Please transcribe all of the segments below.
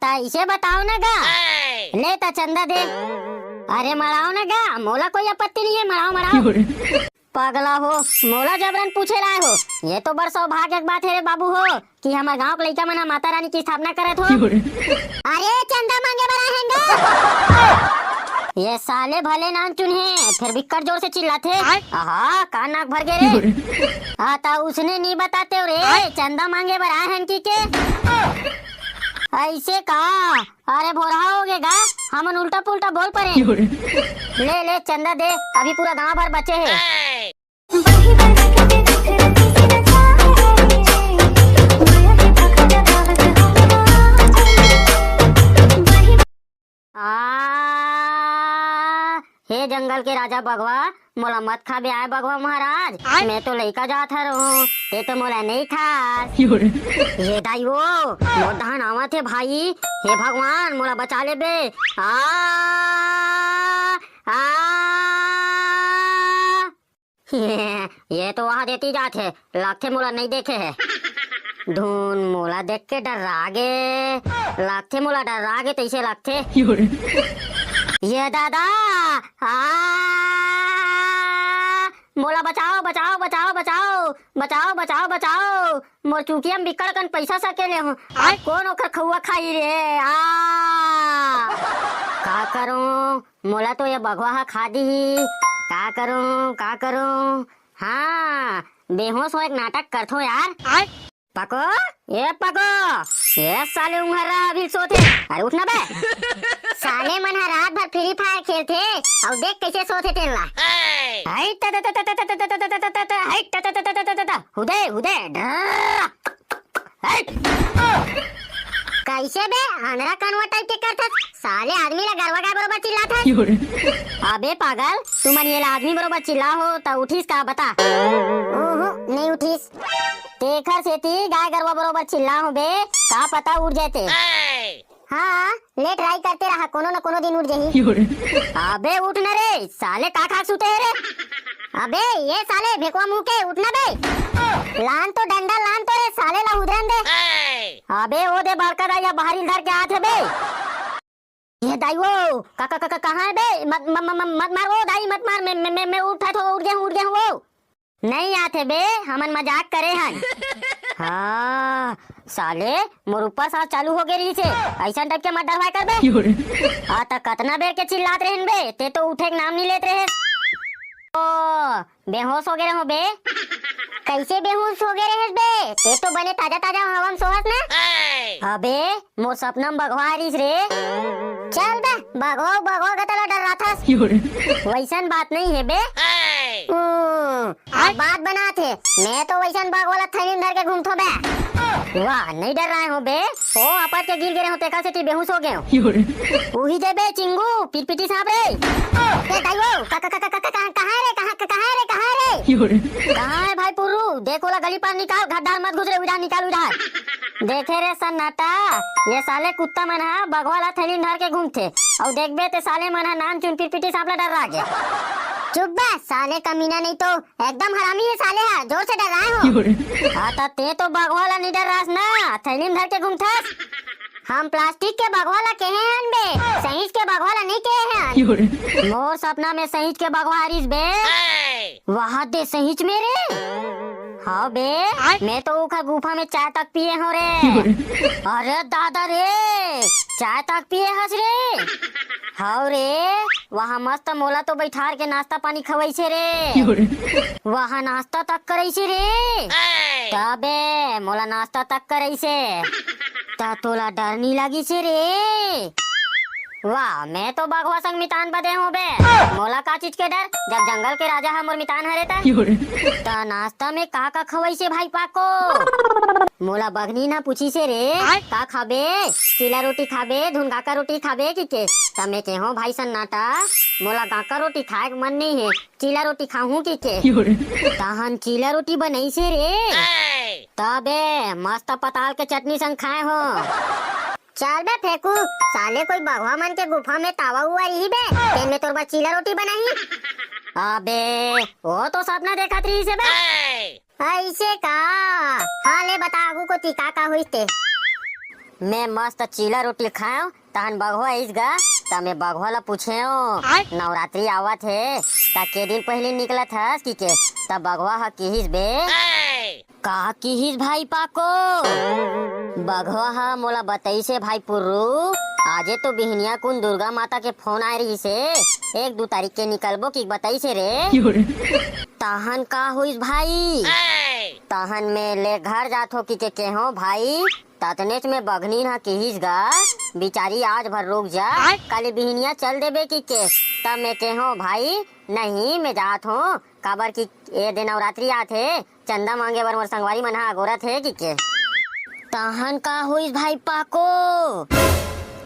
आता इसे बताओ ना गा। ले ता चंदा दे। अरे मराओ ना गा, मोला कोई आपत्ति नहीं है, मराओ मराओ। पगला हो, मोला जबरन पूछे लाए हो। ये तो बड़ सौभाग्य की बात है रे बाबू हो कि हमारे गांव के लड़का मना माता रानी की स्थापना करत हो। अरे चंदा मांगे बड़ा हैंगे। ये साले भले नाम चुने फिर भी कर जोर से चिल्लाते। आहा कान नाक भर गए रे। आता उसने नहीं बताते रे चंदा मांगे बड़ा है की के ऐसे कहा। अरे भोरा हो गएगा, हम उल्टा पुल्टा बोल पड़े। ले ले चंदा दे, अभी पूरा गांव भर बचे हैं। हे जंगल के राजा बगवा, मोला मत खा बे आए बगवा महाराज। मैं तो लइका जात हूँ, ते तो मोला नहीं खा। ये दाई वो मोर दहन आवत है भाई। हे भगवान मोला बचा ले बे। आ ये तो वहाँ देती जात है, लगते मोला नहीं देखे है। धून मोला देख के डरागे, लगते मोला डरागे तैसे लगते। ये दादा मोला बचाओ बचाओ बचाओ बचाओ बचाओ बचाओ बचाओ। मोर चूकिया में बिकड़ कन पैसा सकेले हूँ, कौन ओकर खौआ खाई रे। का करूं, मोला तो ये बगवा खा दी। का करूं। हाँ बेहोश हो एक नाटक करथो यार। पको ये पको, ये साले उंगरा अभी सोते। अरे उठना बे। साले मन रात भर फ्री फायर खेलते और देख कैसे सोते तेला। हुदे हुदे कैसे बे अंधरा कनवा टाइप के करता। साले आदमी ला गरवा का बरोबर चिल्लाता। अबे पागल, तू मन ये आदमी बरोबर चिल्ला हो तो उठीस का बता। ओहो नहीं उठीस, तेखर सेती गाय गरवा बरोबर चिल्ला हो बे, का पता उठ जाते। हाँ ले ट्राई करते रहा, कोनो न कोनो दिन उठ जाही। अबे उठ न रे साले, का खा सुते है रे। अबे ये साले भेकवा मुंह के उठना बे। लान तो डंडा लान तो रे साले ला उधरन दे। अबे वो दे बड़का दाई बाहरी धर के आत है बे। ये दाई वो काका काका कहाँ है बे। मत मार वो दाई, मत मार। मैं उठा तो उठ गया वो नहीं आते बे, हमन मजाक करे हन। हाँ साले मोर ऊपर सांस चालू हो गई से, ऐसा टाइप के मत डरवाए कर बे। आता कतना बेर के चिल्लात रहन बे, ते तो उठे के नाम नहीं लेते रहे। ओ बेहोश हो गए हो बे। कैसे बेहोश हो गए रहे बे, ते तो बने ताजा ताजा हवा में सोहत ना। अबे मोर सपना में बगवा रिस रे। चल बे बगवा का तला डर रहा था। वैसन बात नहीं है बे। बात बना थे, मैं तो वैसन बाग वाला थैली धर के घूमथो बे। वाह नहीं डर रहे हो बे। ओ अपट के गिर गए हो, तेका से बेहोश हो गए हो। उही दे बे चिंगू पिटपिटी साहब रे। ए दाइयो कहां है भाई पुरु, देखो ला गली पार निकाल, गड्ढा मत घुस रे, उधर निकाल उधर। देखे रे सन्नाटा, ये साले कुत्ता मन हा बगवाला थैली धर के घूमते और देखबे ते साले मन हा नाम चुन पिटपिटी साहब ला डर रहा गया। चुप बे साले कमीना, नहीं तो एकदम हरामी है साले। है जोर से डर रहे हो। आता ते तो बगवाला नहीं डर रहा ना, थैली में धर के घूमथस। हम प्लास्टिक के बगवाला कहे हन बे, सहीज के बगवाला नहीं कहे हन। मोर सपना में सहीज के बगवारिस बे। वहाँ दे सहीज मेरे। हाँ बे, मैं तो उखा गुफा में चाय तक पिए हो रे। अरे दादा रे, चाय तक पिए हस रे। हाँ रे, वहाँ मस्त मोला तो बैठार के नाश्ता पानी खवाई से रे। वहाँ नाश्ता तक कराई से रे। तबे मोला नाश्ता तक कराई से, ता तोला डर नहीं लगी से रे। वाह मैं तो बाघवा संग मितान बदे हूँ बे, मोला का चीज के डर, जब जंगल के राजा हम और मितान हरे ता नाश्ता में का खवाई से भाई पाको। मोला बगनी ना पूछी से रे, का खाबे, चीला रोटी खाबे, धुन गाका रोटी खाबे की के। तमे के हो भाई सन्नाटा, मोला गाका रोटी खाए के मन नहीं है, चीला रोटी खाऊं की के। तहन चीला रोटी बनई से रे। तबे मस्त पताल के चटनी संग खाए हो। चल बे फेंकू, साले कोई बगवा मन के गुफा में तावा हुआ रही बे, तेल में तोर चीला रोटी बनाई। अबे वो तो सपना देखा रही से बे। ऐसे का, हाँ ले बता आगू को ती का हुई ते। मैं मस्त चीला रोटी खाऊं तहन बघवा इस गा ता मैं बघवा ला पूछे नवरात्रि आवत है ता के दिन पहले निकला था कि के ता बघवा हा किहिस बे का किहिस भाई पाको बघवा हा मोला बताई से भाई पुर्रू आजे तो बिहनिया कुन दुर्गा माता के फोन आए रही से 1-2 तारीख के निकलबो की बताई से रे तहन का हुई भाई तहन में ले घर जाथो की के हो भाई ततनेच में बघनी ना किहिस गा बिचारी आज भर रुक जा काली बिहनिया चल देबे की के तब मैं हो भाई नहीं मैं जात हूँ काबर की ये दिन नवरात्रि आथे चंदा मांगे बर मोर संगवारी मन हा गोरत है की के तहन का हुई भाई पाको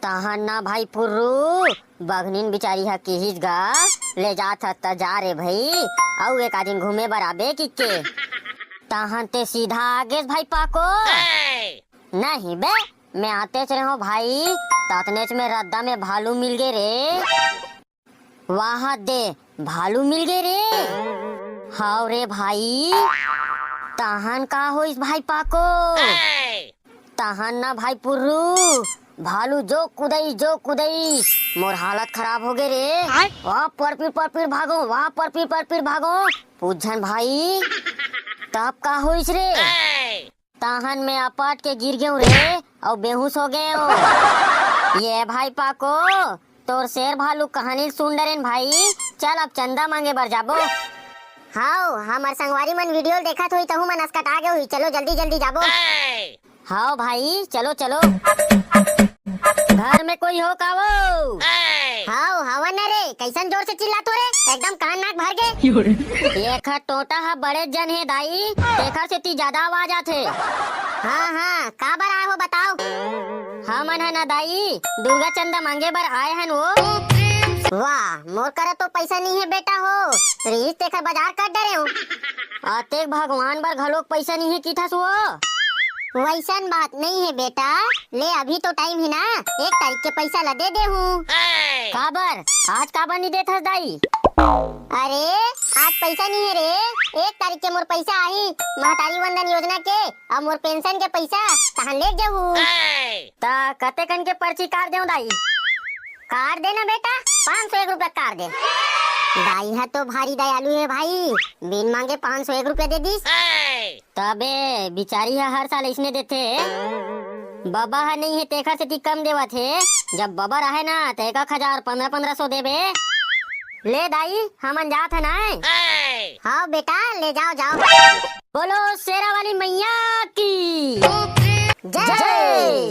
तहन ना भाई पुर्रू बघनीन बिचारी हा किहिस गा ले जात ह त जा रे भाई अउ एक आदिन घूमे बर आबे की के तहन ते सीधा आगे भाई पाको नहीं बे मैं आते च रहो भाई ततनेच में रद्दा में भालू मिल गए रे वाह दे भालू मिल गए रे हाउ रे भाई तहन का होइस भाई पाको तहन ना भाई पुर्रू भालू जो कुदई मोर हालत खराब हो गए रे वाह परपीर भागो वाह परपीर भागो पूछन भाई तब का होइस रे तहन में अपाट के गिर गयो रे और बेहोश हो गए ये भाई पाको तोर शेर भालू कहानी सुन डरेन भाई चल अब चंदा मांगे बर जाबो हाउ हमार संगवारी मन वीडियो देखत होई तहु मन अस्कट आ गए हुई चलो जल्दी जाबो हाउ भाई चलो घर में कोई हो कावो हाउ हवा न रे कैसन जोर से चिल्लात हो रे एकदम कान नाक भर गए ये खा टोटा हा बड़े जन है दाई देखा से ती ज्यादा आवाज आथे हाँ का बर आए हो बताओ हाँ मन है ना दाई दुर्गा चंदा मांगे बर आए हैं वो वाह मोर करा तो पैसा नहीं है बेटा हो रीस तेखर बाजार कट डरे हो आते भगवान बर घलोक पैसा नहीं है की था सो वैसन बात नहीं है बेटा ले अभी तो टाइम है ना 1 तारीख के पैसा ला दे हूँ काबर आज काबर नहीं देता दाई अरे आज पैसा नहीं है रे 1 तारीख के मोर पैसा आई महतारी वंदन योजना के अब मोर पेंशन के पैसा तहन ले जाऊ ता कते कन के पर्ची काट देऊ दाई काट देना बेटा 501 रुपया काट दे दाई है तो भारी दयालु है भाई बिन मांगे 501 रुपया दे दीस तबे बिचारी है हर साल इसने देते बाबा है नहीं है तेखा से कम देवा थे जब बाबा रहे ना तो 1000 1500 देबे ले दाई हमन जात है ना हाँ बेटा ले जाओ बोलो शेरा वाली मैया की जय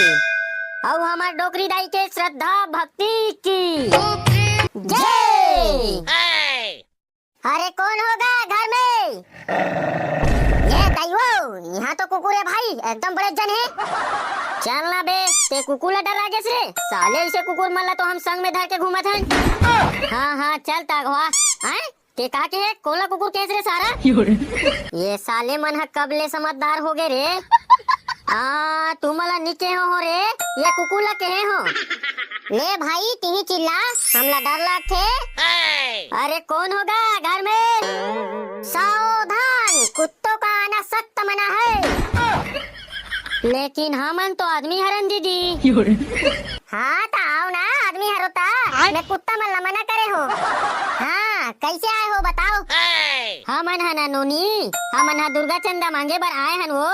और हमार डोकरी दाई के श्रद्धा भक्ति की जय अरे कौन होगा घर में ये दाइयो यहाँ तो कुकुर है भाई एकदम बड़े जन है चलना बे ते कुकुर ला डरा गेस रे साले इसे कुकुर मल्ला तो हम संग में धर के घूमत हन हाँ चल तागवा हैं ते का के है कोला कुकुर कैस रे सारा ये साले मन हा कब ले समझदार हो गए रे तुम ला निके हो रे ये कुकुर ला के हो ले भाई तिही चिल्ला हमला डर लागथे अरे कौन होगा घर में सावधान कुत्तों का आना सख्त मना है लेकिन हमन तो आदमी हरन दीदी हाँ तो आओ ना आदमी हरोता मैं कुत्ता मन ला मना करे हो हाँ कैसे आए हो बताओ हमन है ना नोनी हमन हा दुर्गा चंदा मांगे बर आए हन वो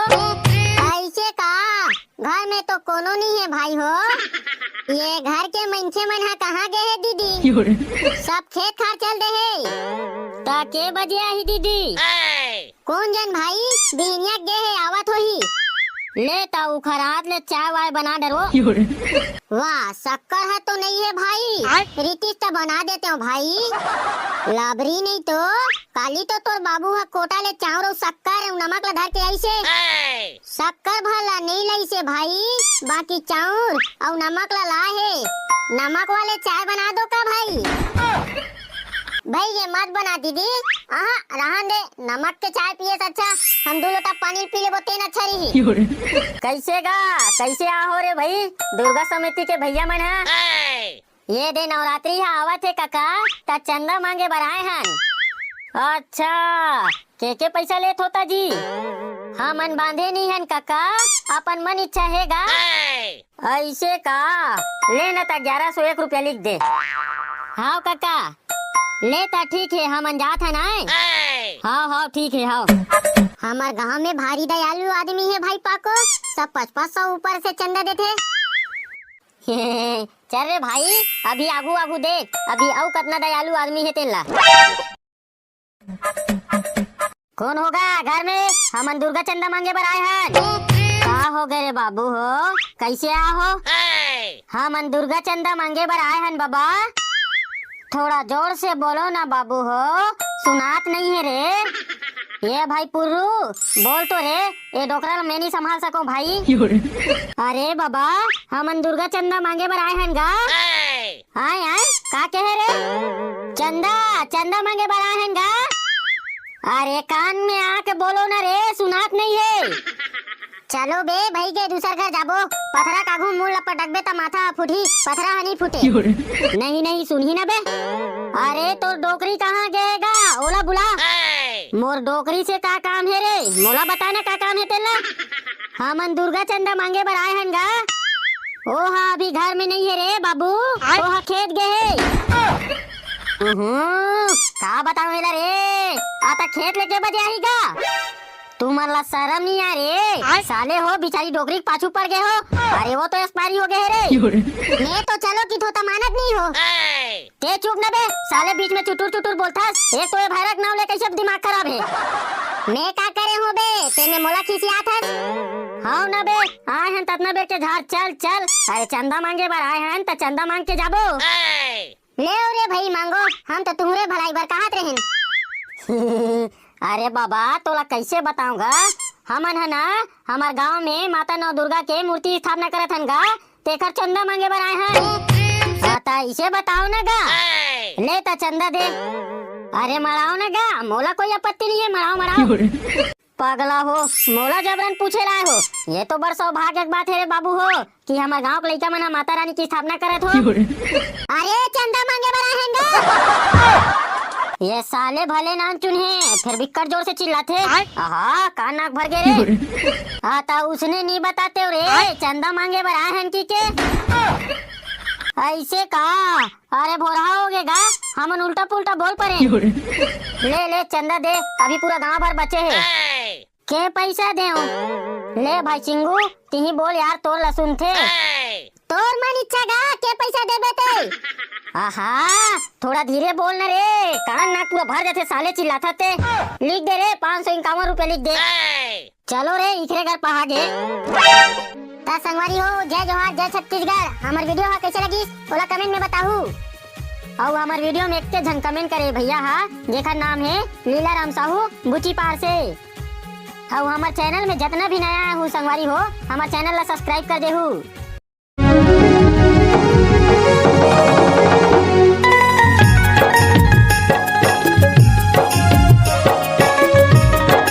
ऐसे का घर में तो कोनो नहीं है भाई हो ये घर के मनखे मन हा कहाँ गए है दीदी सब खेत खार चल दे है ता के बजे आई दीदी कौन जन भाई बिहनिया गए है आवत होही ले ताऊ खरात ले चाय वाय बना डरो वाह शक्कर है तो नहीं है भाई रितिश तो बना देते हो भाई लाबरी नहीं तो काली तो तोर बाबू है कोटा ले चावल और शक्कर और नमक ला धर के आई से शक्कर भला नहीं लाई से भाई बाकी चावल और नमक ला है नमक वाले चाय बना दो का भाई भाई ये मत बना दीदी रहन दे नमक के चाय पिए से अच्छा हम 2 लोटा पानी पी ले तेन अच्छा रही कैसे आहो रे भाई दुर्गा समिति के भैया मन है ये दे नवरात्रि है आवत है काका ता चंदा मांगे बराए हन अच्छा के पैसा लेत होता जी हमन बांधे नहीं हन काका अपन मन इच्छा हैगा ऐसे का ले न ता 1101 रुपया लिख दे। हाँ काका ले ता ठीक है, हम अनजात है ना। हाँ हाँ ठीक है। हाँ हमार गांव में भारी दयालु आदमी है भाई पाको, सब 500 ऊपर से चंदा देते। चल रे भाई अभी आगू आगू देख, अभी औ कितना दयालु आदमी है तेला। कौन होगा घर में? हमन दुर्गा चंदा मांगे बर आए हैं। का हो गए रे बाबू हो, कैसे आ हो? हमन दुर्गा चंदा मांगे बर आए हैं बाबा। थोड़ा जोर से बोलो ना बाबू हो, सुनात नहीं है रे। ये भाई पुर्रू बोल तो रे, ये डोकरा मैं नहीं संभाल सको भाई। अरे बाबा हमन दुर्गा चंदा मांगे बर आए हैं गा। आए आए का कहे रे? चंदा चंदा मांगे बर आए हैं गा। अरे कान में आके बोलो ना रे, सुनात नहीं है। चलो बे भाई के दूसर घर जाबो, पथरा कागू मुंह लपटक बे ता माथा फुटी, पथरा हनी फुटे। नहीं नहीं सुनही ना बे। अरे तो डोकरी कहाँ गएगा, ओला बुला। मोर डोकरी से का काम है रे, मोला बताना का काम है तेला। हमन दुर्गा चंदा मांगे बर आए हैं गा। ओहा अभी घर में नहीं है रे बाबू, ओहा खेत गए। का बताऊं रे, आता खेत लेके बजे आएगा। तुम्हारा शर्म नहीं आ रे, साले हो बेचारी डोकरी पाछू पड़ गए हो। अरे वो तो एक्सपायरी हो गए रे। मैं तो चलो की थोता मानत नहीं हो। ते चुप न बे, साले बीच में चुटुर चुटुर बोलता। एक तो ये भैरक नाव ले कैसे दिमाग खराब है। मैं का करे हो बे, तेने मोला खिसियात है। हाँ न बे आए हैं ततना बे के घर चल चल। अरे चंदा मांगे बर आए हैं तो चंदा मांग के जाबो। ले रे भाई मांगो, हम तो तुम्हारे भलाई बर कहत रहें। अरे बाबा तोला कैसे बताऊंगा, हमन है ना हमार गांव में माता नौ दुर्गा के मूर्ति स्थापना करत हन गा, तेकर चंदा मांगे बर आए हैं। आता इसे बताओ ना गा, ले ता चंदा दे। अरे मराओ ना गा, मोला कोई आपत्ति नहीं है, मराओ मराओ। पगला हो, मोला जबरन पूछे लाए हो। ये तो बड़ सौभाग्य की बात है रे बाबू हो कि हमारे गांव के लड़का मन माता रानी की स्थापना करत हो। अरे चंदा मांगे बर आए हैं गा। ये साले भले नाम चुने फिर भी कर जोर से चिल्लाते। आहा कान नाक भर गए रे। आता उसने नहीं बताते रे, चंदा मांगे बर आए हैं की के ऐसे का। अरे भोरा हो गएगा, हमन उल्टा पुल्टा बोल पड़े। ले ले चंदा दे, अभी पूरा गांव भर बचे है। के पैसा दे ले भाई चिंगू, तिही बोल यार तोर लसुन थे। तोर मन इच्छा गा, के पैसा दे बेटे। आहा थोड़ा धीरे बोल न रे, कान नाक पूरा भर जाते साले चिल्लाता थे। लिख दे रे 551 रुपए लिख दे। चलो रे इखरे घर पहागे। ता संगवारी हो, जय जोहार जय छत्तीसगढ़। हमार वीडियो हा कैसे लगी ओला कमेंट में बताहू। और हमार वीडियो में एक के जन कमेंट करे भैया हा, जेकर नाम है लीला राम साहू बुची पार से। और हमार चैनल में जितना भी नया हूँ संगवारी हो, हमार चैनल ला सब्सक्राइब कर दे हूँ।